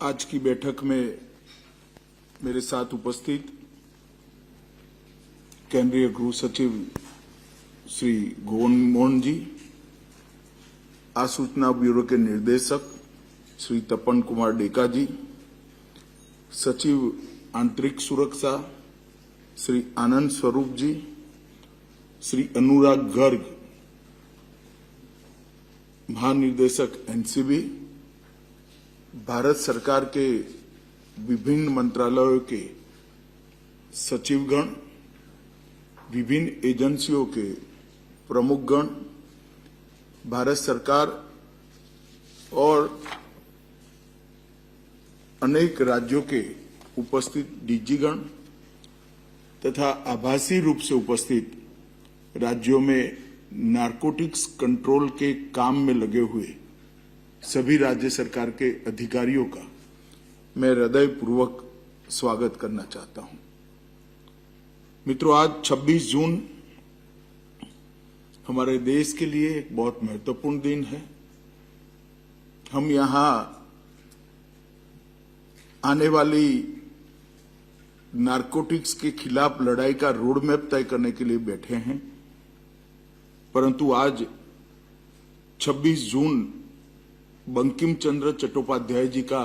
आज की बैठक में मेरे साथ उपस्थित केंद्रीय गृह सचिव श्री गोविंद मोहन जी, आसूचना ब्यूरो के निर्देशक श्री तपन कुमार डेका जी, सचिव आंतरिक सुरक्षा श्री आनंद स्वरूप जी, श्री अनुराग गर्ग, महानिदेशक एनसीबी, भारत सरकार के विभिन्न मंत्रालयों के सचिवगण, विभिन्न एजेंसियों के प्रमुखगण, भारत सरकार और अनेक राज्यों के उपस्थित डीजीगण तथा आभासी रूप से उपस्थित राज्यों में नारकोटिक्स कंट्रोल के काम में लगे हुए सभी राज्य सरकार के अधिकारियों का मैं हृदयपूर्वक स्वागत करना चाहता हूं। मित्रों, आज 26 जून हमारे देश के लिए एक बहुत महत्वपूर्ण दिन है। हम यहां आने वाली नारकोटिक्स के खिलाफ लड़ाई का रोड मैप तय करने के लिए बैठे हैं, परंतु आज 26 जून बंकिम चंद्र चट्टोपाध्याय जी का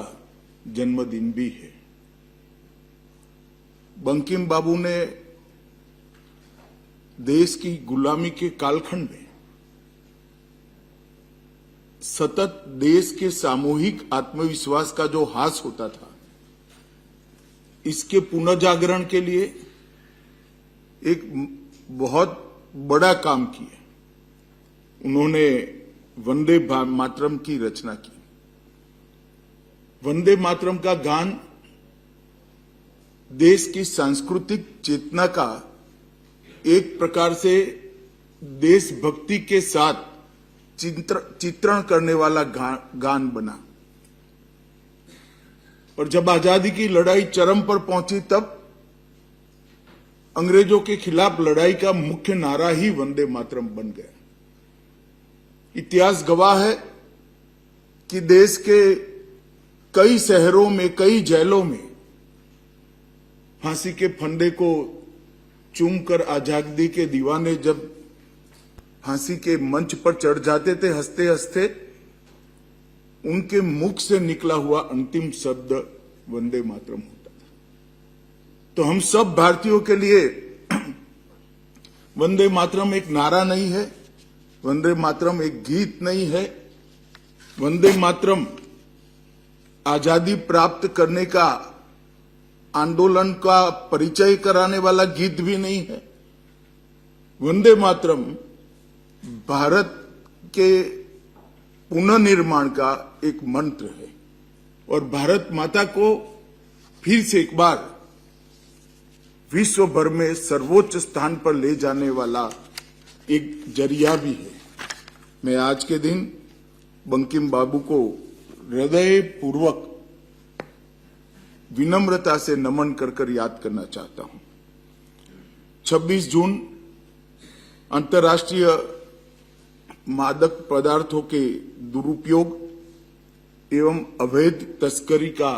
जन्मदिन भी है। बंकिम बाबू ने देश की गुलामी के कालखंड में सतत देश के सामूहिक आत्मविश्वास का जो हास होता था, इसके पुनर्जागरण के लिए एक बहुत बड़ा काम किया। उन्होंने वंदे मातरम की रचना की। वंदे मातरम का गान देश की सांस्कृतिक चेतना का एक प्रकार से देशभक्ति के साथ चित्रण करने वाला गान बना। और जब आजादी की लड़ाई चरम पर पहुंची, तब अंग्रेजों के खिलाफ लड़ाई का मुख्य नारा ही वंदे मातरम बन गया। इतिहास गवाह है कि देश के कई शहरों में, कई जेलों में फांसी के फंदे को चूमकर आजादी के दीवाने जब फांसी के मंच पर चढ़ जाते थे हंसते हंसते, उनके मुख से निकला हुआ अंतिम शब्द वंदे मातरम होता था। तो हम सब भारतीयों के लिए वंदे मातरम एक नारा नहीं है, वंदे मातरम एक गीत नहीं है, वंदे मातरम आजादी प्राप्त करने का आंदोलन का परिचय कराने वाला गीत भी नहीं है। वंदे मातरम भारत के पुनर्निर्माण का एक मंत्र है और भारत माता को फिर से एक बार विश्व भर में सर्वोच्च स्थान पर ले जाने वाला एक जरिया भी है। मैं आज के दिन बंकिम बाबू को हृदयपूर्वक विनम्रता से नमन कर याद करना चाहता हूं। 26 जून अंतर्राष्ट्रीय मादक पदार्थों के दुरुपयोग एवं अवैध तस्करी का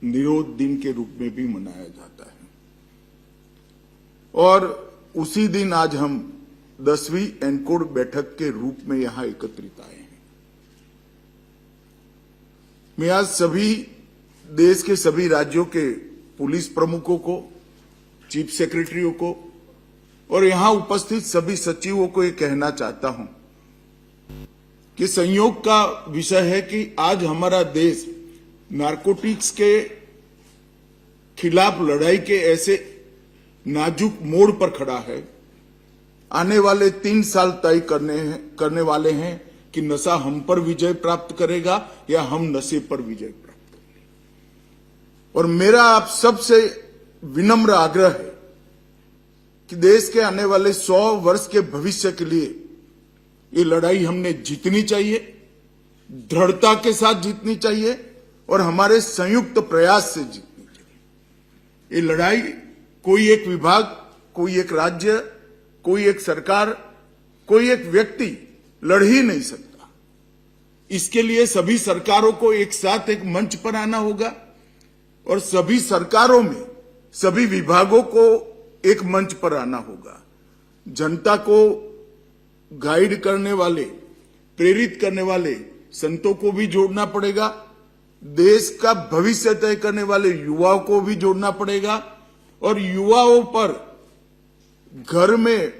निरोध दिन के रूप में भी मनाया जाता है। और उसी दिन आज हम 10वीं एनकोड बैठक के रूप में यहां एकत्रित आए हैं। मैं आज सभी देश के सभी राज्यों के पुलिस प्रमुखों को, चीफ सेक्रेटरियों को और यहां उपस्थित सभी सचिवों को ये कहना चाहता हूं कि संयोग का विषय है कि आज हमारा देश नारकोटिक्स के खिलाफ लड़ाई के ऐसे नाजुक मोड़ पर खड़ा है। आने वाले 3 साल तय करने वाले हैं कि नशा हम पर विजय प्राप्त करेगा या हम नशे पर विजय प्राप्त करेंगे। और मेरा आप सबसे विनम्र आग्रह है कि देश के आने वाले 100 वर्ष के भविष्य के लिए ये लड़ाई हमने जीतनी चाहिए, दृढ़ता के साथ जीतनी चाहिए और हमारे संयुक्त प्रयास से जीतनी चाहिए। ये लड़ाई कोई एक विभाग, कोई एक राज्य, कोई एक सरकार, कोई एक व्यक्ति लड़ ही नहीं सकता। इसके लिए सभी सरकारों को एक साथ एक मंच पर आना होगा और सभी सरकारों में सभी विभागों को एक मंच पर आना होगा। जनता को गाइड करने वाले, प्रेरित करने वाले संतों को भी जोड़ना पड़ेगा, देश का भविष्य तय करने वाले युवाओं को भी जोड़ना पड़ेगा और युवाओं पर घर में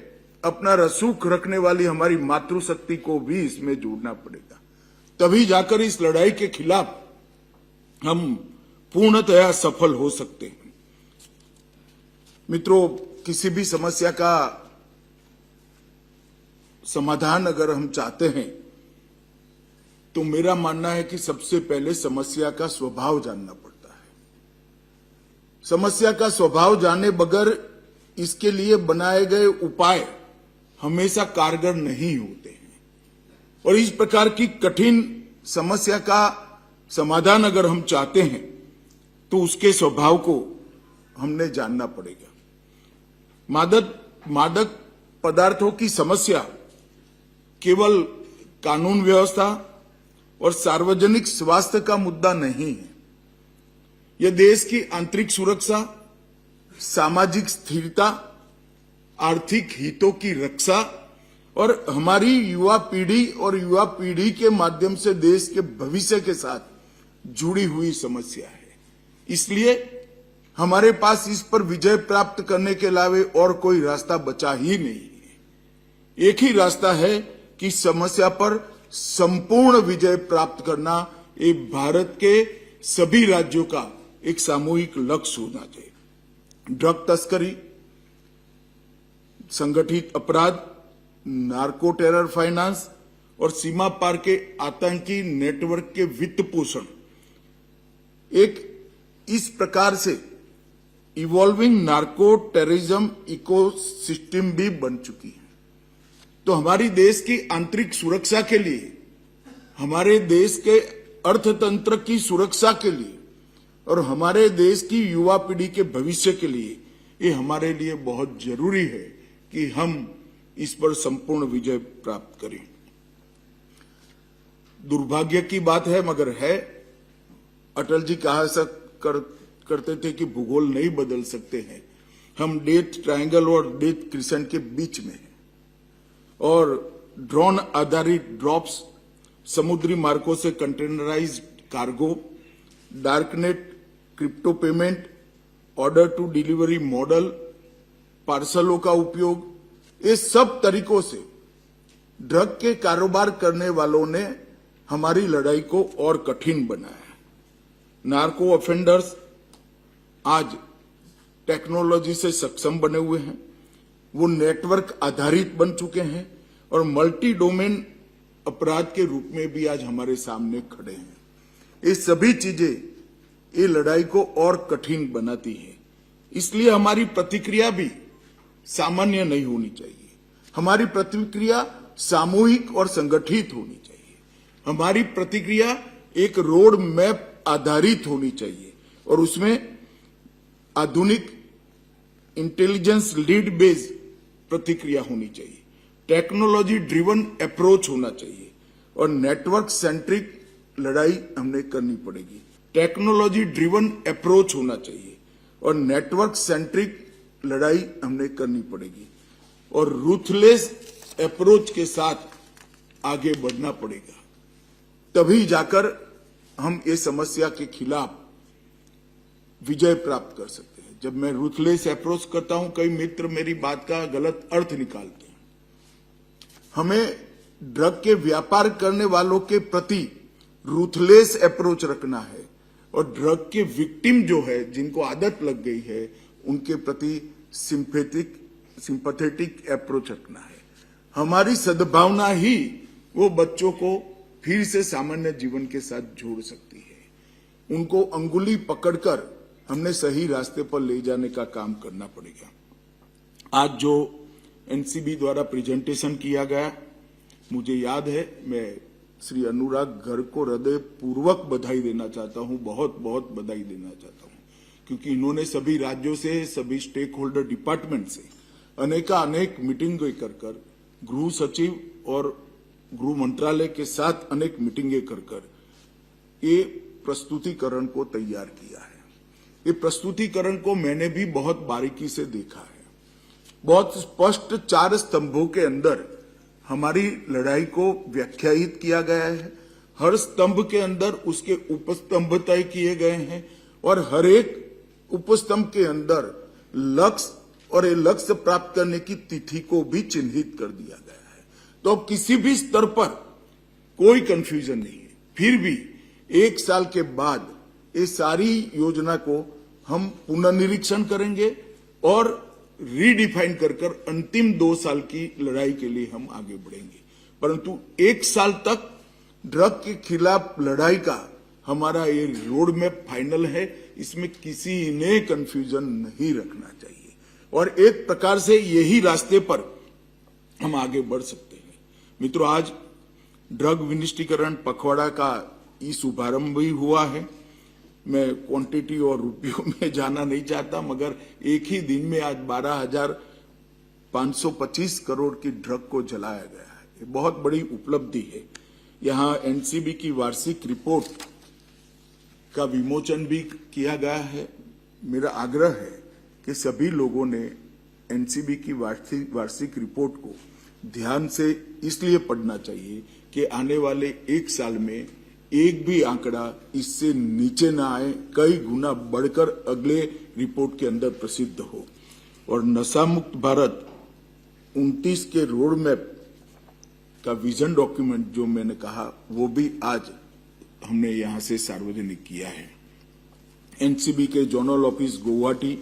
अपना रसूख रखने वाली हमारी मातृशक्ति को भी इसमें जोड़ना पड़ेगा। तभी जाकर इस लड़ाई के खिलाफ हम पूर्णतया सफल हो सकते हैं। मित्रों, किसी भी समस्या का समाधान अगर हम चाहते हैं तो मेरा मानना है कि सबसे पहले समस्या का स्वभाव जानना पड़ता है। समस्या का स्वभाव जाने बगैर इसके लिए बनाए गए उपाय हमेशा कारगर नहीं होते हैं और इस प्रकार की कठिन समस्या का समाधान अगर हम चाहते हैं तो उसके स्वभाव को हमने जानना पड़ेगा। मादक पदार्थों की समस्या केवल कानून व्यवस्था और सार्वजनिक स्वास्थ्य का मुद्दा नहीं है। यह देश की आंतरिक सुरक्षा, सामाजिक स्थिरता, आर्थिक हितों की रक्षा और हमारी युवा पीढ़ी के माध्यम से देश के भविष्य के साथ जुड़ी हुई समस्या है। इसलिए हमारे पास इस पर विजय प्राप्त करने के अलावा और कोई रास्ता बचा ही नहीं है। एक ही रास्ता है कि समस्या पर संपूर्ण विजय प्राप्त करना ये भारत के सभी राज्यों का एक सामूहिक लक्ष्य होना चाहिए। ड्रग तस्करी, संगठित अपराध, नार्को टेरर फाइनेंस और सीमा पार के आतंकी नेटवर्क के वित्त पोषण एक इस प्रकार से इवॉल्विंग नार्को टेररिज्म इकोसिस्टम भी बन चुकी है। तो हमारी देश की आंतरिक सुरक्षा के लिए, हमारे देश के अर्थतंत्र की सुरक्षा के लिए और हमारे देश की युवा पीढ़ी के भविष्य के लिए ये हमारे लिए बहुत जरूरी है कि हम इस पर संपूर्ण विजय प्राप्त करें। दुर्भाग्य की बात है मगर है, अटल जी कहा करते थे कि भूगोल नहीं बदल सकते हैं। हम डेथ ट्रायंगल और डेथ क्रिसेंट के बीच में हैं और ड्रोन आधारित ड्रॉप्स, समुद्री मार्गों से containerised cargo, darknet, crypto payment, order to delivery model, पार्सलों का उपयोग, ये सब तरीकों से ड्रग के कारोबार करने वालों ने हमारी लड़ाई को और कठिन बनाया। नार्को ऑफेंडर्स आज टेक्नोलॉजी से सक्षम बने हुए हैं, वो नेटवर्क आधारित बन चुके हैं और मल्टी डोमेन अपराध के रूप में भी आज हमारे सामने खड़े हैं। ये सभी चीजें ये लड़ाई को और कठिन बनाती है। इसलिए हमारी प्रतिक्रिया भी सामान्य नहीं होनी चाहिए। हमारी प्रतिक्रिया सामूहिक और संगठित होनी चाहिए। हमारी प्रतिक्रिया एक रोड मैप आधारित होनी चाहिए और उसमें आधुनिक इंटेलिजेंस लीड बेस्ड प्रतिक्रिया होनी चाहिए, टेक्नोलॉजी ड्रिवन अप्रोच होना चाहिए और नेटवर्क सेंट्रिक लड़ाई हमने करनी पड़ेगी। टेक्नोलॉजी ड्रिवन अप्रोच होना चाहिए और नेटवर्क सेंट्रिक लड़ाई हमने करनी पड़ेगी और रूथलेस अप्रोच के साथ आगे बढ़ना पड़ेगा। तभी जाकर हम ये समस्या के खिलाफ विजय प्राप्त कर सकते हैं। जब मैं रूथलेस अप्रोच करता हूं, कई मित्र मेरी बात का गलत अर्थ निकालते हैं। हमें ड्रग के व्यापार करने वालों के प्रति रूथलेस अप्रोच रखना है और ड्रग के विक्टिम जो है, जिनको आदत लग गई है, उनके प्रति सिंपैथेटिक अप्रोच रखना है। हमारी सद्भावना ही वो बच्चों को फिर से सामान्य जीवन के साथ जोड़ सकती है। उनको अंगुली पकड़कर हमने सही रास्ते पर ले जाने का काम करना पड़ेगा। आज जो एनसीबी द्वारा प्रेजेंटेशन किया गया, मुझे याद है, मैं श्री अनुराग घर को हृदय पूर्वक बधाई देना चाहता हूं, बहुत बहुत बधाई देना चाहता हूं, क्योंकि इन्होंने सभी राज्यों से, सभी स्टेक होल्डर डिपार्टमेंट से अनेक मीटिंग कर गृह सचिव और गृह मंत्रालय के साथ अनेक मीटिंगें कर ये प्रस्तुतिकरण को तैयार किया है। ये प्रस्तुतिकरण को मैंने भी बहुत बारीकी से देखा है। बहुत स्पष्ट 4 स्तंभों के अंदर हमारी लड़ाई को व्याख्यायित किया गया है। हर स्तंभ के अंदर उसके उपस्तंभ तय किए गए हैं और हर एक उपस्तंभ के अंदर लक्ष्य और ये लक्ष्य प्राप्त करने की तिथि को भी चिन्हित कर दिया गया है। तो अब किसी भी स्तर पर कोई कंफ्यूजन नहीं है। फिर भी 1 साल के बाद ये सारी योजना को हम पुनर्निरीक्षण करेंगे और रीडिफाइन कर अंतिम 2 साल की लड़ाई के लिए हम आगे बढ़ेंगे। परंतु 1 साल तक ड्रग के खिलाफ लड़ाई का हमारा ये रोड मैप फाइनल है। इसमें किसी ने कंफ्यूजन नहीं रखना चाहिए और एक प्रकार से यही रास्ते पर हम आगे बढ़ सकते हैं। मित्रों, आज ड्रग विनिष्टीकरण पखवाड़ा का ई शुभारंभ भी हुआ है। मैं क्वांटिटी और रुपयों में जाना नहीं चाहता, मगर एक ही दिन में आज 12,525 करोड़ की ड्रग को जलाया गया है। ये बहुत बड़ी उपलब्धि है। यहाँ एनसीबी की वार्षिक रिपोर्ट का विमोचन भी किया गया है। मेरा आग्रह है कि सभी लोगों ने एनसीबी की वार्षिक रिपोर्ट को ध्यान से इसलिए पढ़ना चाहिए कि आने वाले 1 साल में एक भी आंकड़ा इससे नीचे ना आए, कई गुना बढ़कर अगले रिपोर्ट के अंदर प्रसिद्ध हो। और नशा मुक्त भारत 29 के रोड मैप का विजन डॉक्यूमेंट जो मैंने कहा वो भी आज हमने यहां से सार्वजनिक किया है। एनसीबी के जोनल ऑफिस गुवाहाटी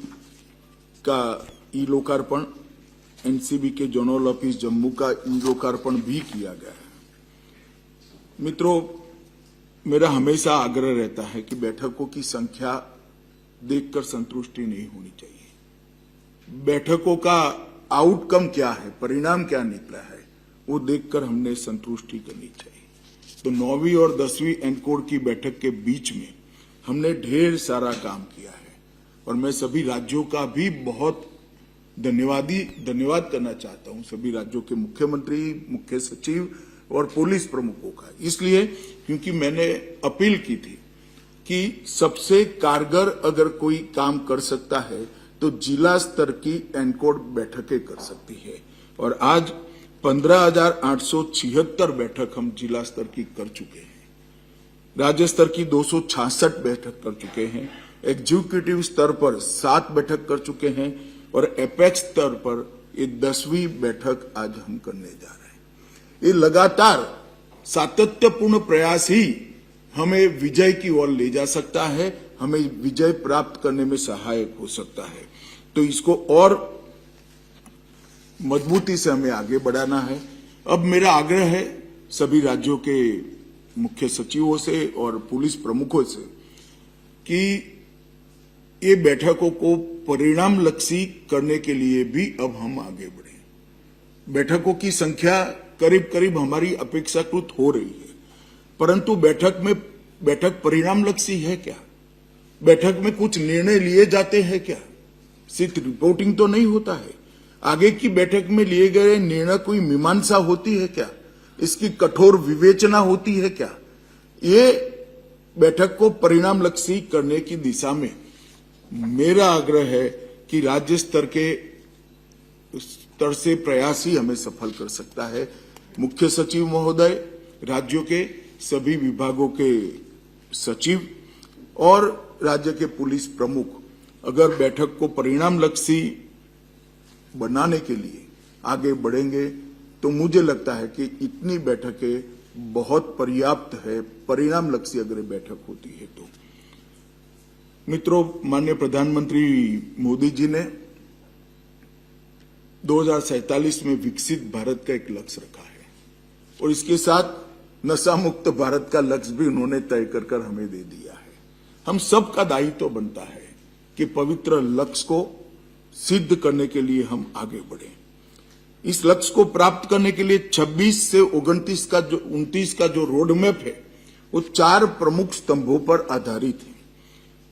का ई लोकार्पण, एनसीबी के जोनल ऑफिस जम्मू का ई लोकार्पण भी किया गया है। मित्रों, मेरा हमेशा आग्रह रहता है कि बैठकों की संख्या देखकर संतुष्टि नहीं होनी चाहिए। बैठकों का आउटकम क्या है, परिणाम क्या निकला है, वो देखकर हमने संतुष्टि करनी चाहिए। तो 9वीं और 10वीं एनकोर की बैठक के बीच में हमने ढेर सारा काम किया है और मैं सभी राज्यों का भी बहुत धन्यवाद करना चाहता हूं, सभी राज्यों के मुख्यमंत्री, मुख्य सचिव और पुलिस प्रमुखों का। इसलिए क्योंकि मैंने अपील की थी कि सबसे कारगर अगर कोई काम कर सकता है तो जिला स्तर की एनकोर बैठकें कर सकती है। और आज 15,876 बैठक हम जिला स्तर की कर चुके हैं। राज्य स्तर की 266 बैठक कर चुके हैं। एग्जीक्यूटिव स्तर पर 7 बैठक कर चुके हैं और एपेक्स स्तर पर ये 10वीं बैठक आज हम करने जा रहे हैं। ये लगातार सातत्यपूर्ण प्रयास ही हमें विजय की ओर ले जा सकता है, हमें विजय प्राप्त करने में सहायक हो सकता है। तो इसको और मजबूती से हमें आगे बढ़ाना है। अब मेरा आग्रह है सभी राज्यों के मुख्य सचिवों से और पुलिस प्रमुखों से कि ये बैठकों को परिणाम लक्षी करने के लिए भी अब हम आगे बढ़े। बैठकों की संख्या करीब करीब हमारी अपेक्षाकृत हो रही है, परंतु बैठक परिणाम लक्षी है क्या? बैठक में कुछ निर्णय लिए जाते हैं क्या? सिर्फ रिपोर्टिंग तो नहीं होता है। आगे की बैठक में लिए गए निर्णय कोई मीमांसा होती है क्या? इसकी कठोर विवेचना होती है क्या? ये बैठक को परिणाम लक्षी करने की दिशा में मेरा आग्रह है कि राज्य स्तर से प्रयास ही हमें सफल कर सकता है। मुख्य सचिव महोदय, राज्यों के सभी विभागों के सचिव और राज्य के पुलिस प्रमुख अगर बैठक को परिणाम लक्षी बनाने के लिए आगे बढ़ेंगे तो मुझे लगता है कि इतनी बैठकें बहुत पर्याप्त है, परिणाम लक्षी अगर बैठक होती है तो। मित्रों, माननीय प्रधानमंत्री मोदी जी ने 2047 में विकसित भारत का एक लक्ष्य रखा है और इसके साथ नशा मुक्त भारत का लक्ष्य भी उन्होंने तय कर हमें दे दिया है। हम सब का दायित्व बनता है कि पवित्र लक्ष्य को सिद्ध करने के लिए हम आगे बढ़ें। इस लक्ष्य को प्राप्त करने के लिए 26 से 29 का जो रोड मैप है वो 4 प्रमुख स्तंभों पर आधारित है।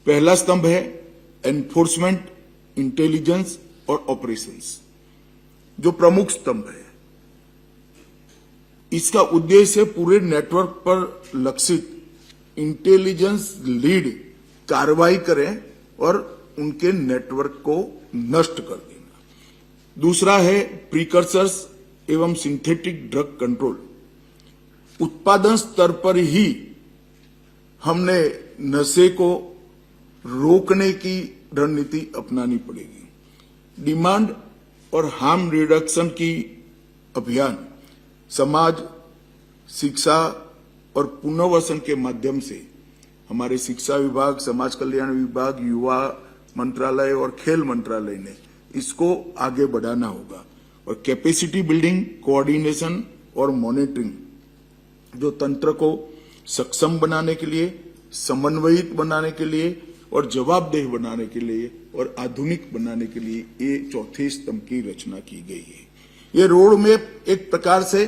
पहला स्तंभ है एनफोर्समेंट, इंटेलिजेंस और ऑपरेशंस, जो प्रमुख स्तंभ है। इसका उद्देश्य पूरे नेटवर्क पर लक्षित इंटेलिजेंस लीड कार्रवाई करें और उनके नेटवर्क को नष्ट कर देना। दूसरा है प्रीकर्सर्स एवं सिंथेटिक ड्रग कंट्रोल। उत्पादन स्तर पर ही हमने नशे को रोकने की रणनीति अपनानी पड़ेगी। डिमांड और हार्म रिडक्शन की अभियान समाज, शिक्षा और पुनर्वसन के माध्यम से हमारे शिक्षा विभाग, समाज कल्याण विभाग, युवा मंत्रालय और खेल मंत्रालय ने इसको आगे बढ़ाना होगा। और कैपेसिटी बिल्डिंग, कोऑर्डिनेशन और मॉनिटरिंग जो तंत्र को सक्षम बनाने के लिए, समन्वयित बनाने के लिए और जवाबदेह बनाने के लिए और आधुनिक बनाने के लिए ये चौथे स्तंभ की रचना की गई है। ये रोड मैप एक प्रकार से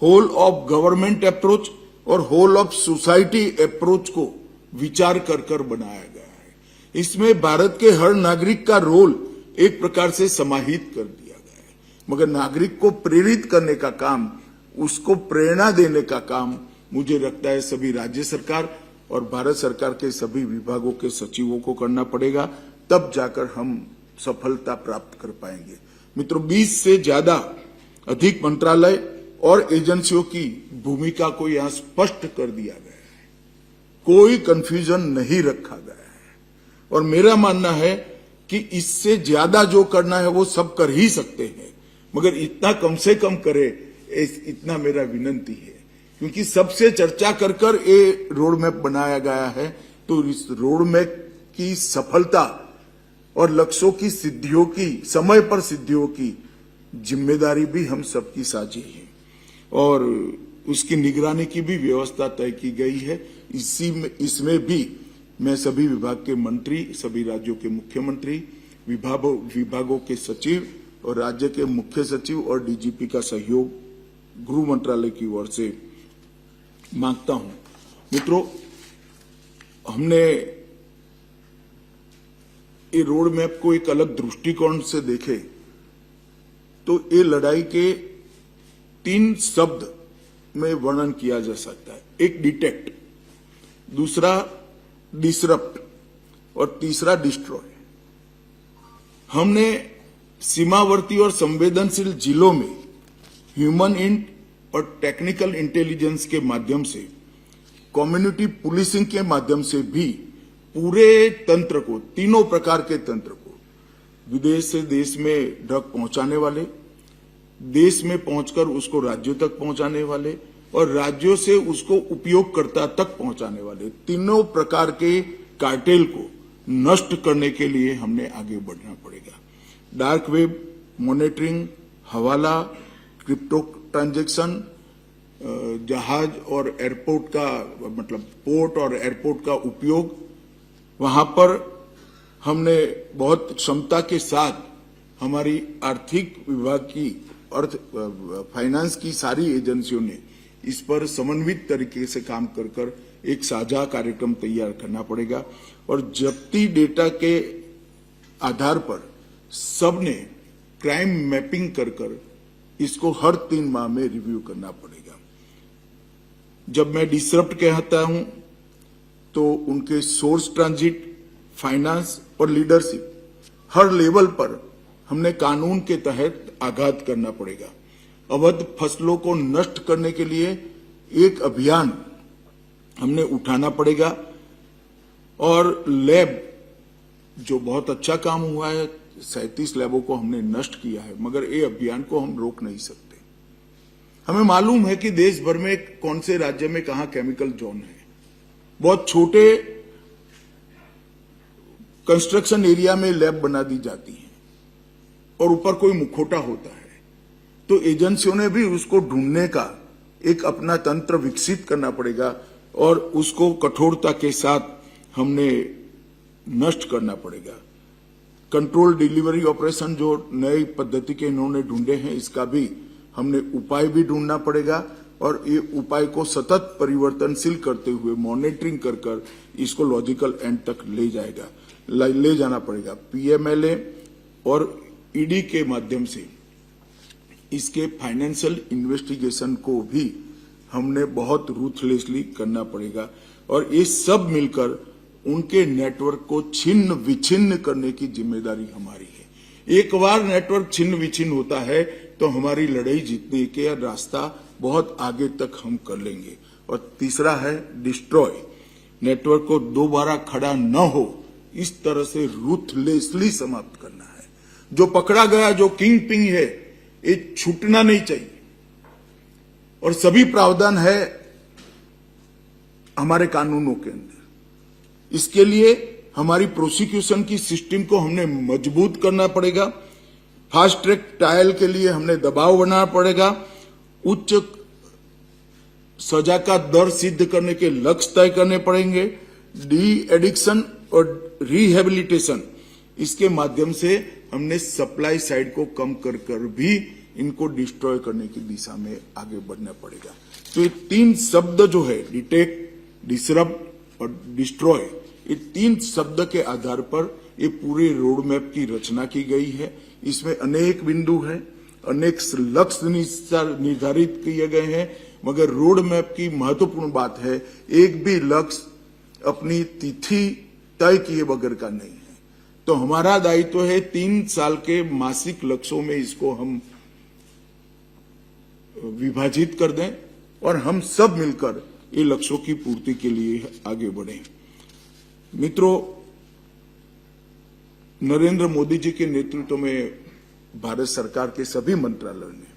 होल ऑफ गवर्नमेंट अप्रोच और होल ऑफ सोसाइटी अप्रोच को विचार कर बनाया गया है। इसमें भारत के हर नागरिक का रोल एक प्रकार से समाहित कर दिया गया है, मगर नागरिक को प्रेरित करने का काम, उसको प्रेरणा देने का काम मुझे लगता है सभी राज्य सरकार और भारत सरकार के सभी विभागों के सचिवों को करना पड़ेगा, तब जाकर हम सफलता प्राप्त कर पाएंगे। मित्रों, 20 से ज्यादा अधिक मंत्रालय और एजेंसियों की भूमिका को यहां स्पष्ट कर दिया गया है, कोई कंफ्यूजन नहीं रखा गया है। और मेरा मानना है कि इससे ज्यादा जो करना है वो सब कर ही सकते हैं, मगर इतना कम से कम करे, इतना मेरा विनंती है। क्योंकि सबसे चर्चा कर ये रोड मैप बनाया गया है, तो इस रोड मैप की सफलता और लक्ष्यों की सिद्धियों की, समय पर सिद्धियों की जिम्मेदारी भी हम सबकी साझी है और उसकी निगरानी की भी व्यवस्था तय की गई है। इसमें भी मैं सभी विभाग के मंत्री, सभी राज्यों के मुख्यमंत्री, विभागों के सचिव और राज्य के मुख्य सचिव और डीजीपी का सहयोग गृह मंत्रालय की ओर से मांगता हूं। मित्रों, हमने ये रोड मैप को एक अलग दृष्टिकोण से देखे तो ये लड़ाई के 3 शब्द में वर्णन किया जा सकता है। एक डिटेक्ट, दूसरा डिसरप्ट और तीसरा डिस्ट्रॉय। हमने सीमावर्ती और संवेदनशील जिलों में ह्यूमन इंट और टेक्निकल इंटेलिजेंस के माध्यम से, कम्युनिटी पुलिसिंग के माध्यम से भी पूरे तंत्र को, तीनों प्रकार के तंत्र को, विदेश से देश में ड्रग पहुंचाने वाले, देश में पहुंचकर उसको राज्यों तक पहुंचाने वाले और राज्यों से उसको उपयोगकर्ता तक पहुंचाने वाले, तीनों प्रकार के कार्टेल को नष्ट करने के लिए हमने आगे बढ़ना पड़ेगा। डार्क वेब मॉनिटरिंग, हवाला, क्रिप्टो ट्रांजैक्शन, जहाज और एयरपोर्ट का, मतलब पोर्ट और एयरपोर्ट का उपयोग, वहां पर हमने बहुत क्षमता के साथ हमारी आर्थिक विभाग की, अर्थ फाइनेंस की सारी एजेंसियों ने इस पर समन्वित तरीके से काम कर एक साझा कार्यक्रम तैयार करना पड़ेगा और जब्ती डेटा के आधार पर सबने क्राइम मैपिंग कर इसको हर 3 माह में रिव्यू करना पड़ेगा। जब मैं डिसरप्ट कहता हूं तो उनके सोर्स, ट्रांजिट, फाइनेंस और लीडरशिप हर लेवल पर हमने कानून के तहत आघात करना पड़ेगा। अवैध फसलों को नष्ट करने के लिए एक अभियान हमने उठाना पड़ेगा और लैब, जो बहुत अच्छा काम हुआ है, 37 लैबों को हमने नष्ट किया है, मगर ये अभियान को हम रोक नहीं सकते। हमें मालूम है कि देश भर में कौन से राज्य में कहां केमिकल जोन है। बहुत छोटे कंस्ट्रक्शन एरिया में लैब बना दी जाती है और ऊपर कोई मुखौटा होता है, तो एजेंसियों ने भी उसको ढूंढने का एक अपना तंत्र विकसित करना पड़ेगा और उसको कठोरता के साथ हमने नष्ट करना पड़ेगा। कंट्रोल डिलीवरी ऑपरेशन जो नई पद्धति के इन्होंने ढूंढे हैं, इसका भी हमने उपाय भी ढूंढना पड़ेगा और ये उपाय को सतत परिवर्तनशील करते हुए मॉनिटरिंग कर इसको लॉजिकल एंड तक ले जाना पड़ेगा। पीएमएलए और ईडी के माध्यम से इसके फाइनेंशियल इन्वेस्टिगेशन को भी हमने बहुत रूथलेसली करना पड़ेगा और ये सब मिलकर उनके नेटवर्क को छिन्न विछिन्न करने की जिम्मेदारी हमारी है। एक बार नेटवर्क छिन्न विछिन्न होता है तो हमारी लड़ाई जीतने के रास्ता बहुत आगे तक हम कर लेंगे। और तीसरा है डिस्ट्रॉय, नेटवर्क को दोबारा खड़ा न हो इस तरह से रूथलेसली समाप्त करना है। जो पकड़ा गया, जो किंग पिंग है, ये छूटना नहीं चाहिए और सभी प्रावधान है हमारे कानूनों के अंदर। इसके लिए हमारी प्रोसिक्यूशन की सिस्टम को हमने मजबूत करना पड़ेगा। फास्ट ट्रैक ट्रायल के लिए हमने दबाव बनाना पड़ेगा। उच्च सजा का दर सिद्ध करने के लक्ष्य तय करने पड़ेंगे। डी एडिक्शन और रिहेबिलिटेशन, इसके माध्यम से हमने सप्लाई साइड को कम कर कर भी इनको डिस्ट्रॉय करने की दिशा में आगे बढ़ना पड़ेगा। तो ये तीन शब्द जो है, डिटेक्ट, डिसरप्ट और डिस्ट्रॉय, ये तीन शब्द के आधार पर ये पूरे रोड मैप की रचना की गई है। इसमें अनेक बिंदु हैं, अनेक लक्ष्य निर्धारित किए गए हैं, मगर रोड मैप की महत्वपूर्ण बात है एक भी लक्ष्य अपनी तिथि तय किए बगैर का नहीं है। तो हमारा दायित्व है 3 साल के मासिक लक्ष्यों में इसको हम विभाजित कर दें और हम सब मिलकर ये लक्ष्यों की पूर्ति के लिए आगे बढ़ें। मित्रों, नरेंद्र मोदी जी के नेतृत्व में भारत सरकार के सभी मंत्रालयों ने,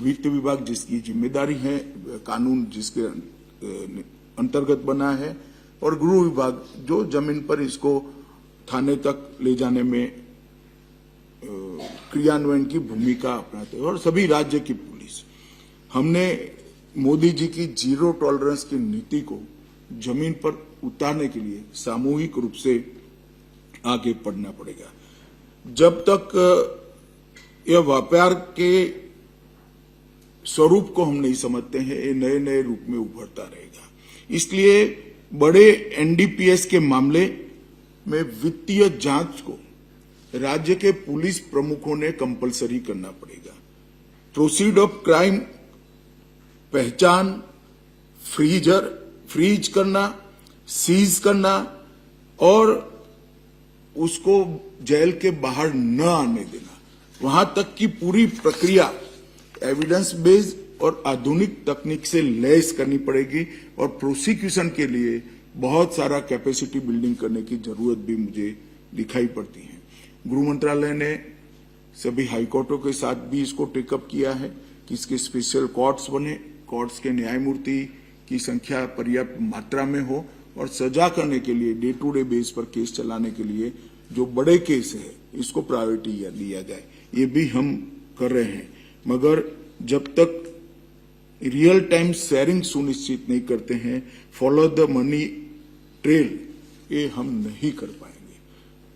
वित्त विभाग जिसकी जिम्मेदारी है, कानून जिसके अंतर्गत बना है, और गृह विभाग जो जमीन पर इसको थाने तक ले जाने में क्रियान्वयन की भूमिका अपनाते हैं, और सभी राज्य की पुलिस, हमने मोदी जी की जीरो टॉलरेंस की नीति को जमीन पर उतारने के लिए सामूहिक रूप से आगे बढ़ना पड़ेगा। जब तक यह व्यापार के स्वरूप को हम नहीं समझते हैं, ये नए नए रूप में उभरता रहेगा। इसलिए बड़े एनडीपीएस के मामले में वित्तीय जांच को राज्य के पुलिस प्रमुखों ने कंपलसरी करना पड़ेगा। प्रोसीड ऑफ क्राइम पहचान, फ्रीज करना, सीज करना और उसको जेल के बाहर न आने देना, वहां तक की पूरी प्रक्रिया एविडेंस बेस्ड और आधुनिक तकनीक से लैस करनी पड़ेगी। और प्रोसिक्यूशन के लिए बहुत सारा कैपेसिटी बिल्डिंग करने की जरूरत भी मुझे दिखाई पड़ती है। गृह मंत्रालय ने सभी हाईकोर्टों के साथ भी इसको टेकअप किया है कि इसके स्पेशल कोर्ट्स बने, कोर्ट्स के न्यायमूर्ति की संख्या पर्याप्त मात्रा में हो और सजा करने के लिए डे टू डे बेस पर केस चलाने के लिए जो बड़े केस है इसको प्रायोरिटी दिया जाए। ये भी हम कर रहे हैं, मगर जब तक रियल टाइम शेयरिंग सुनिश्चित नहीं करते हैं, फॉलो द मनी ट्रेल, ये हम नहीं कर पाएंगे।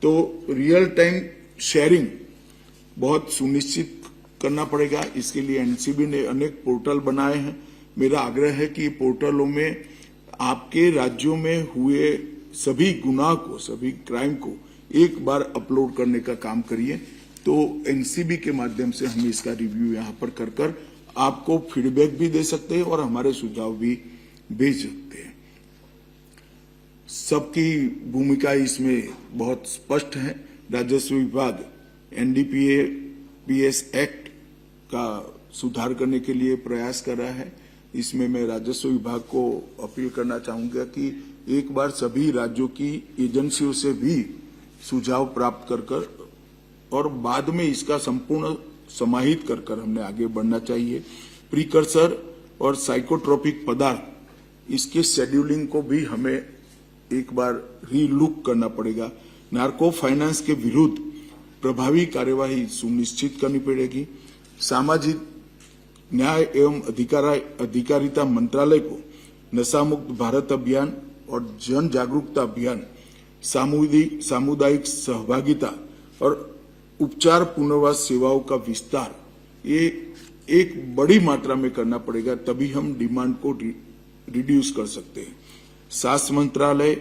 तो रियल टाइम शेयरिंग बहुत सुनिश्चित करना पड़ेगा। इसके लिए एनसीबी ने अनेक पोर्टल बनाए हैं। मेरा आग्रह है कि पोर्टलों में आपके राज्यों में हुए सभी गुनाह को, सभी क्राइम को एक बार अपलोड करने का काम करिए। तो एनसीबी के माध्यम से हम इसका रिव्यू यहां पर कर आपको फीडबैक भी दे सकते हैं और हमारे सुझाव भी भेज सकते हैं। सबकी भूमिका इसमें बहुत स्पष्ट है। राजस्व विभाग एनडीपीएस एक्ट का सुधार करने के लिए प्रयास कर रहा है। इसमें मैं राजस्व विभाग को अपील करना चाहूंगा कि एक बार सभी राज्यों की एजेंसियों से भी सुझाव प्राप्त कर और बाद में इसका संपूर्ण समाहित कर हमने आगे बढ़ना चाहिए। प्रीकर्सर और साइकोट्रोपिक पदार्थ, इसके शेड्यूलिंग को भी हमें एक बार रीलुक करना पड़ेगा। नार्को फाइनेंस के विरुद्ध प्रभावी कार्यवाही सुनिश्चित करनी पड़ेगी। सामाजिक न्याय एवं अधिकारिता मंत्रालय को नशा मुक्त भारत अभियान और जन जागरूकता अभियान, सामुदायिक सहभागिता और उपचार पुनर्वास सेवाओं का विस्तार, ये एक बड़ी मात्रा में करना पड़ेगा, तभी हम डिमांड को रिड्यूस कर सकते हैं। स्वास्थ्य मंत्रालय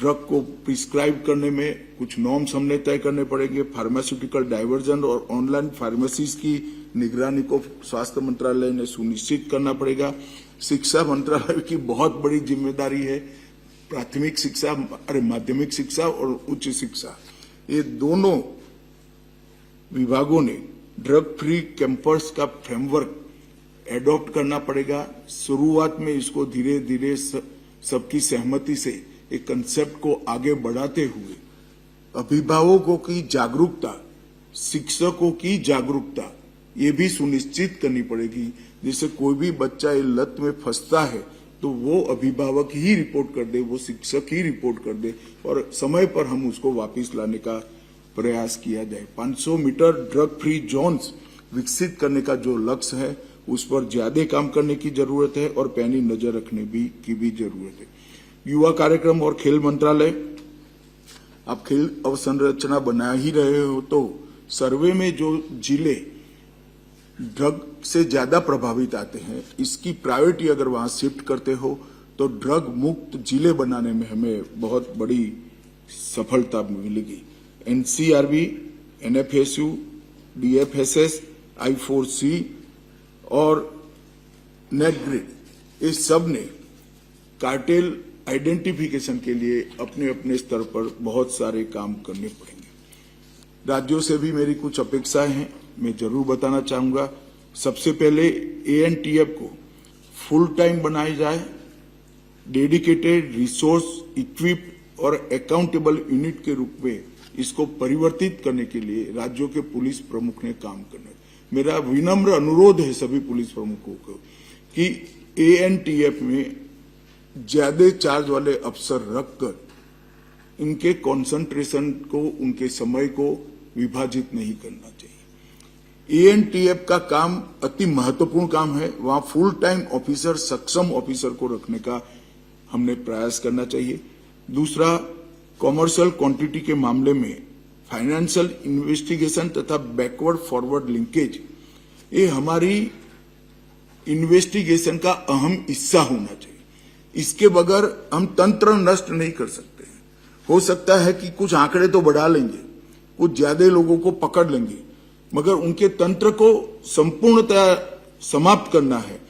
ड्रग को प्रिस्क्राइब करने में कुछ नॉर्म्स हमने तय करने पड़ेंगे। फार्मास्यूटिकल डाइवर्जन और ऑनलाइन फार्मेसीज की निगरानी को स्वास्थ्य मंत्रालय ने सुनिश्चित करना पड़ेगा। शिक्षा मंत्रालय की बहुत बड़ी जिम्मेदारी है। प्राथमिक शिक्षा, माध्यमिक शिक्षा और उच्च शिक्षा, ये दोनों विभागों ने ड्रग फ्री कैंपस का फ्रेमवर्क एडॉप्ट करना पड़ेगा। शुरुआत में इसको धीरे धीरे सबकी सहमति से एक कंसेप्ट को आगे बढ़ाते हुए अभिभावकों की जागरूकता, शिक्षकों की जागरूकता ये भी सुनिश्चित करनी पड़ेगी। जैसे कोई भी बच्चा ये लत में फंसता है तो वो अभिभावक ही रिपोर्ट कर दे, वो शिक्षक ही रिपोर्ट कर दे और समय पर हम उसको वापस लाने का प्रयास किया जाए। 500 मीटर ड्रग फ्री जोन्स विकसित करने का जो लक्ष्य है उस पर ज्यादा काम करने की जरूरत है और पैनी नजर रखने की भी जरूरत है। युवा कार्यक्रम और खेल मंत्रालय, आप खेल अवसंरचना बना ही रहे हो तो सर्वे में जो जिले ड्रग से ज्यादा प्रभावित आते हैं इसकी प्रायोरिटी अगर वहां शिफ्ट करते हो तो ड्रग मुक्त जिले बनाने में हमें बहुत बड़ी सफलता मिलेगी। एनसीआरबी, एनएफएसयू, डीएफएसएस, I4C और नेटग्रिड इस सब ने कार्टेल आइडेंटिफिकेशन के लिए अपने अपने स्तर पर बहुत सारे काम करने पड़ेंगे। राज्यों से भी मेरी कुछ अपेक्षाएं हैं, मैं जरूर बताना चाहूंगा। सबसे पहले ANTF को फुल टाइम बनाई जाए, डेडिकेटेड रिसोर्स इक्विप और अकाउंटेबल यूनिट के रूप में इसको परिवर्तित करने के लिए राज्यों के पुलिस प्रमुख ने काम करना। मेरा विनम्र अनुरोध है सभी पुलिस प्रमुखों को कि ANTF में ज्यादा चार्ज वाले अफसर रखकर इनके कंसंट्रेशन को, उनके समय को विभाजित नहीं करना चाहिए। ANTF का काम अति महत्वपूर्ण काम है, वहां फुल टाइम ऑफिसर, सक्षम ऑफिसर को रखने का हमने प्रयास करना चाहिए। दूसरा, कॉमर्शियल क्वांटिटी के मामले में फाइनेंशियल इन्वेस्टिगेशन तथा बैकवर्ड फॉरवर्ड लिंकेज ये हमारी इन्वेस्टिगेशन का अहम हिस्सा होना चाहिए। इसके बगैर हम तंत्र नष्ट नहीं कर सकते। हो सकता है कि कुछ आंकड़े तो बढ़ा लेंगे, कुछ ज्यादा लोगों को पकड़ लेंगे, मगर उनके तंत्र को संपूर्णतः समाप्त करना है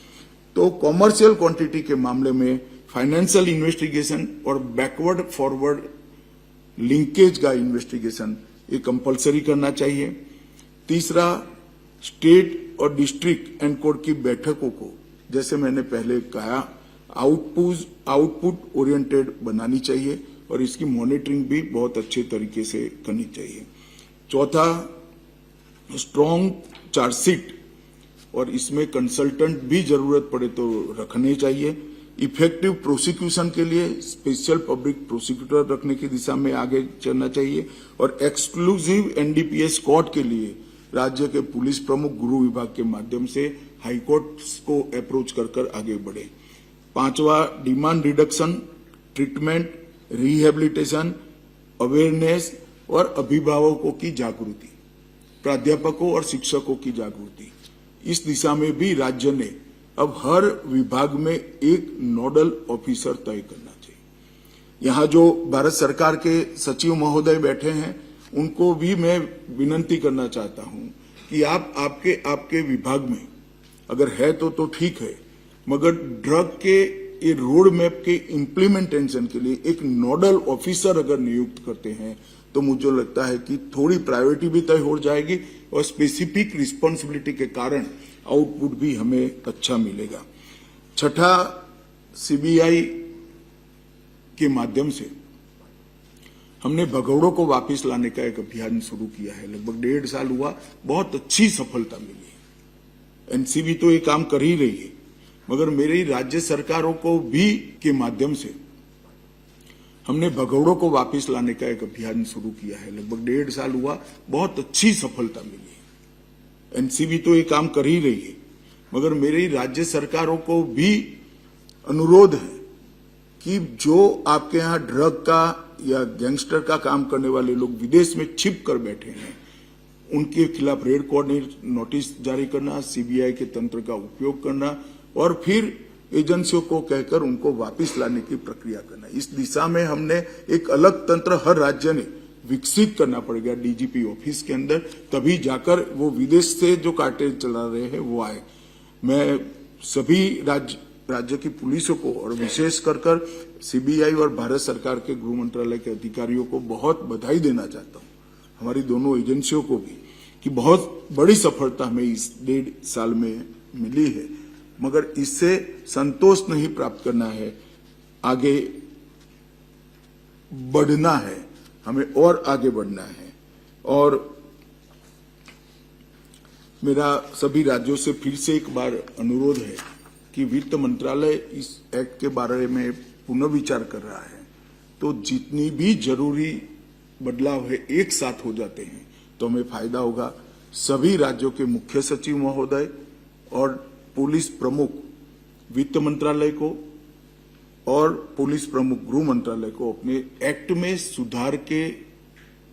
तो कॉमर्शियल क्वांटिटी के मामले में फाइनेंशियल इन्वेस्टिगेशन और बैकवर्ड फॉरवर्ड लिंकेज का इन्वेस्टिगेशन ये कंपलसरी करना चाहिए। तीसरा, स्टेट और डिस्ट्रिक्ट एंड कोर्ट की बैठकों को, जैसे मैंने पहले कहा, आउटपुट ओरिएंटेड बनानी चाहिए और इसकी मॉनिटरिंग भी बहुत अच्छे तरीके से करनी चाहिए। चौथा, स्ट्रॉन्ग चार्जशीट और इसमें कंसल्टेंट भी जरूरत पड़े तो रखने चाहिए। इफेक्टिव प्रोसिक्यूशन के लिए स्पेशल पब्लिक प्रोसिक्यूटर रखने की दिशा में आगे चलना चाहिए और एक्सक्लूसिव NDPS कोर्ट के लिए राज्य के पुलिस प्रमुख गृह विभाग के माध्यम से हाईकोर्ट को अप्रोच कर आगे बढ़े। पांचवा, demand reduction, treatment, rehabilitation, awareness और अभिभावकों की जागृति, प्राध्यापकों और शिक्षकों की जागृति। इस दिशा में भी राज्य ने अब हर विभाग में एक नोडल ऑफिसर तय करना चाहिए। यहाँ जो भारत सरकार के सचिव महोदय बैठे हैं उनको भी मैं विनती करना चाहता हूं कि आप आपके विभाग में अगर है तो ठीक है, मगर ड्रग के ये रोड मैप के इम्प्लीमेंटेशन के लिए एक नोडल ऑफिसर अगर नियुक्त करते हैं तो मुझे लगता है कि थोड़ी प्रायोरिटी भी तय हो जाएगी और स्पेसिफिक रिस्पॉन्सिबिलिटी के कारण आउटपुट भी हमें अच्छा मिलेगा। छठा, CBI के माध्यम से हमने भगौड़ों को वापस लाने का एक अभियान शुरू किया है। लगभग 1.5 साल हुआ, बहुत अच्छी सफलता मिली है। NCB तो ये काम कर ही रही है, मगर मेरी राज्य सरकारों को भी के माध्यम से हमने भगौड़ों को वापस लाने का एक अभियान शुरू किया है। लगभग 1.5 साल हुआ, बहुत अच्छी सफलता मिली है। NCB तो ये काम कर ही रही है, मगर मेरी राज्य सरकारों को भी अनुरोध है कि जो आपके यहाँ ड्रग का या गैंगस्टर का काम करने वाले लोग विदेश में छिप कर बैठे हैं उनके खिलाफ रेड कॉर्नर नोटिस जारी करना, CBI के तंत्र का उपयोग करना और फिर एजेंसियों को कहकर उनको वापस लाने की प्रक्रिया करना। इस दिशा में हमने एक अलग तंत्र हर राज्य ने विकसित करना पड़ेगा डीजीपी ऑफिस के अंदर, तभी जाकर वो विदेश से जो कार्टेल चला रहे हैं वो आए। मैं सभी राज्य की पुलिसों को और विशेष कर सीबीआई और भारत सरकार के गृह मंत्रालय के अधिकारियों को बहुत बधाई देना चाहता हूं, हमारी दोनों एजेंसियों को भी, कि बहुत बड़ी सफलता हमें इस 1.5 साल में मिली है। मगर इससे संतोष नहीं प्राप्त करना है, आगे बढ़ना है, हमें और आगे बढ़ना है। और मेरा सभी राज्यों से फिर से एक बार अनुरोध है कि वित्त मंत्रालय इस एक्ट के बारे में पुनर्विचार कर रहा है, तो जितनी भी जरूरी बदलाव है एक साथ हो जाते हैं तो हमें फायदा होगा। सभी राज्यों के मुख्य सचिव महोदय और पुलिस प्रमुख वित्त मंत्रालय को और पुलिस प्रमुख गृह मंत्रालय को अपने एक्ट में सुधार के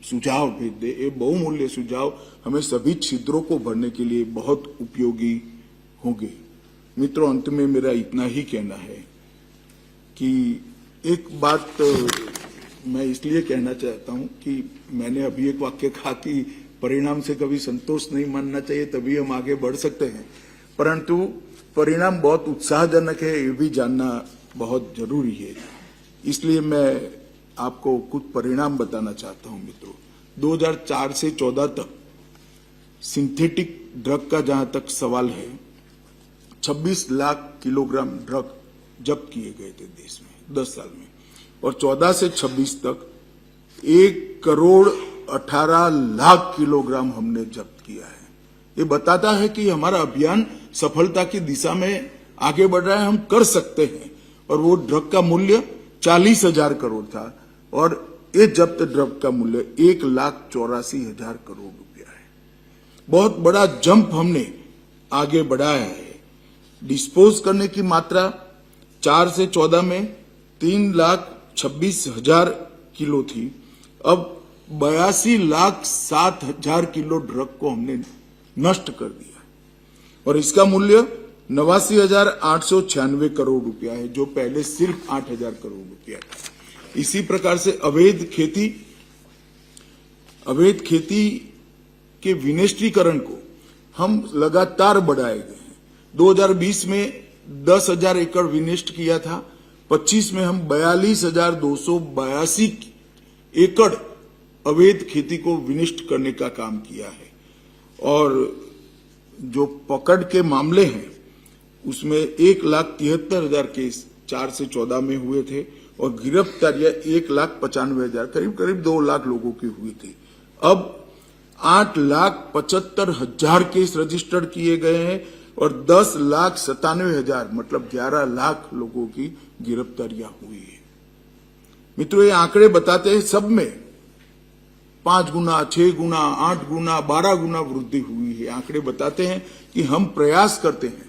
सुझाव भेज दे। ये बहुमूल्य सुझाव हमें सभी छिद्रों को भरने के लिए बहुत उपयोगी होंगे। मित्रों, अंत में मेरा इतना ही कहना है कि एक बात मैं इसलिए कहना चाहता हूं कि मैंने अभी एक वाक्य कहा कि परिणाम से कभी संतोष नहीं मानना चाहिए, तभी हम आगे बढ़ सकते हैं, परंतु परिणाम बहुत उत्साहजनक है ये भी जानना बहुत जरूरी है। इसलिए मैं आपको कुछ परिणाम बताना चाहता हूं। मित्रों, 2004 से 14 तक सिंथेटिक ड्रग का जहां तक सवाल है, 26 लाख किलोग्राम ड्रग जब्त किए गए थे देश में 10 साल में, और 14 से 26 तक 1,18,00,000 किलोग्राम हमने जब्त किया है। ये बताता है कि हमारा अभियान सफलता की दिशा में आगे बढ़ रहा है, हम कर सकते हैं। और वो ड्रग का मूल्य 40,000 करोड़ था और ये जब्त ड्रग का मूल्य 1,84,000 करोड़ रुपया है। बहुत बड़ा जंप हमने आगे बढ़ाया है। डिस्पोज करने की मात्रा 4 से 14 में 3,26,000 किलो थी, अब 82,07,000 किलो ड्रग को हमने नष्ट कर दिया और इसका मूल्य 89,896 करोड़ रुपया है, जो पहले सिर्फ 8,000 करोड़ रुपया था। इसी प्रकार से अवैध खेती के विनिष्टीकरण को हम लगातार बढ़ाए गए हैं। 2020 में 10,000 एकड़ विनिष्ट किया था, 25 में हम 42,282 एकड़ अवैध खेती को विनिष्ट करने का काम किया है। और जो पकड़ के मामले हैं उसमें 1,73,000 केस 4 से 14 में हुए थे और गिरफ्तारियां 1,95,000 करीब 2 लाख लोगों की हुई थी। अब 8,75,000 केस रजिस्टर्ड किए गए हैं और 10,97,000 मतलब 11 लाख लोगों की गिरफ्तारियां हुई है। मित्रों, ये आंकड़े बताते हैं सब में 5 गुना, 6 गुना, 8 गुना, 12 गुना वृद्धि हुई है। आंकड़े बताते हैं कि हम प्रयास करते हैं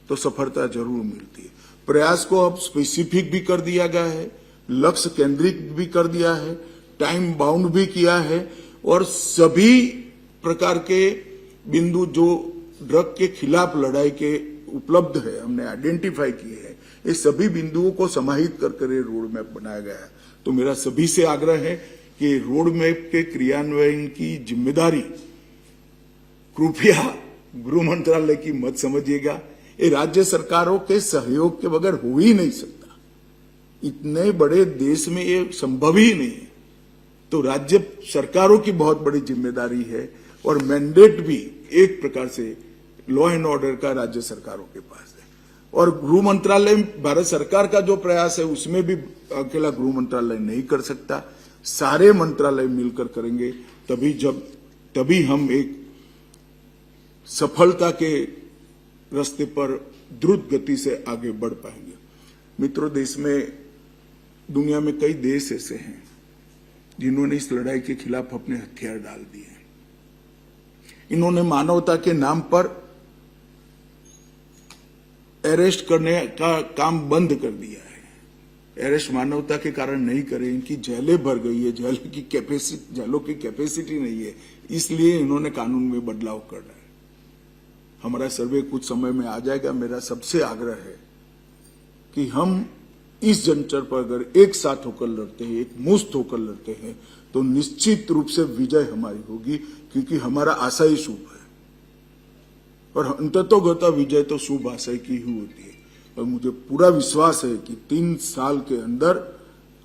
तो सफलता जरूर मिलती है। प्रयास को अब स्पेसिफिक भी कर दिया गया है, लक्ष्य केंद्रित भी कर दिया है, टाइम बाउंड भी किया है और सभी प्रकार के बिंदु जो ड्रग के खिलाफ लड़ाई के उपलब्ध है हमने आइडेंटिफाई किए हैं, ये सभी बिंदुओं को समाहित कर ये रोड मैप बनाया गया है। तो मेरा सभी से आग्रह है कि रोड मैप के क्रियान्वयन की जिम्मेदारी कृपया गृह मंत्रालय की मत समझिएगा। ये राज्य सरकारों के सहयोग के बगैर हो ही नहीं सकता। इतने बड़े देश में ये संभव ही नहीं है। तो राज्य सरकारों की बहुत बड़ी जिम्मेदारी है और मैंडेट भी एक प्रकार से लॉ एंड ऑर्डर का राज्य सरकारों के पास है। और गृह मंत्रालय, भारत सरकार का जो प्रयास है उसमें भी अकेला गृह मंत्रालय नहीं कर सकता, सारे मंत्रालय मिलकर करेंगे, तभी हम एक सफलता के रास्ते पर द्रुत गति से आगे बढ़ पाएंगे। मित्रों, दुनिया में कई देश ऐसे हैं जिन्होंने इस लड़ाई के खिलाफ अपने हथियार डाल दिए हैं। इन्होंने मानवता के नाम पर अरेस्ट करने का काम बंद कर दिया है। अरेस्ट मानवता के कारण नहीं करे, इनकी जेलें भर गई है, जेलों की कैपेसिटी नहीं है, इसलिए इन्होंने कानून में बदलाव करना है। हमारा सर्वे कुछ समय में आ जाएगा। मेरा सबसे आग्रह है कि हम इस जंतर पर अगर एक साथ होकर लड़ते हैं, एक मुश्त होकर लड़ते हैं, तो निश्चित रूप से विजय हमारी होगी, क्योंकि हमारा आशय शुभ है और अंततोगता विजय तो शुभ आशय की ही होती है। और मुझे पूरा विश्वास है कि 3 साल के अंदर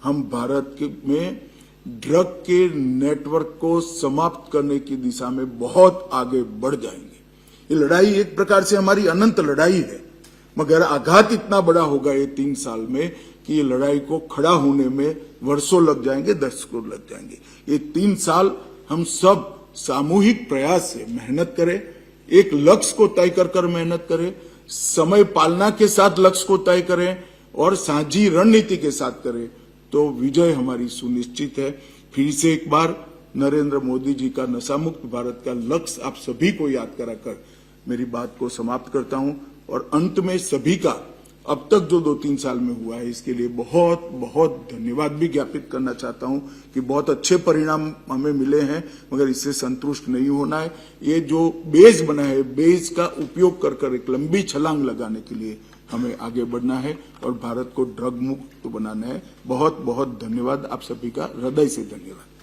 हम भारत में ड्रग के नेटवर्क को समाप्त करने की दिशा में बहुत आगे बढ़ जाएंगे। ये लड़ाई एक प्रकार से हमारी अनंत लड़ाई है, मगर आघात इतना बड़ा होगा ये 3 साल में कि ये लड़ाई को खड़ा होने में वर्षों लग जाएंगे, दशकों लग जाएंगे। ये 3 साल हम सब सामूहिक प्रयास से मेहनत करें, एक लक्ष्य को तय कर मेहनत करें, समय पालना के साथ लक्ष्य को तय करें और साझी रणनीति के साथ करें, तो विजय हमारी सुनिश्चित है। फिर से एक बार नरेंद्र मोदी जी का नशा मुक्त भारत का लक्ष्य आप सभी को याद कराकर मेरी बात को समाप्त करता हूं और अंत में सभी का अब तक जो 2-3 साल में हुआ है इसके लिए बहुत बहुत धन्यवाद भी ज्ञापित करना चाहता हूं कि बहुत अच्छे परिणाम हमें मिले हैं, मगर इससे संतुष्ट नहीं होना है। ये जो बेस बना है, बेस का उपयोग कर एक लंबी छलांग लगाने के लिए हमें आगे बढ़ना है और भारत को ड्रग मुक्त बनाना है। बहुत बहुत धन्यवाद, आप सभी का हृदय से धन्यवाद।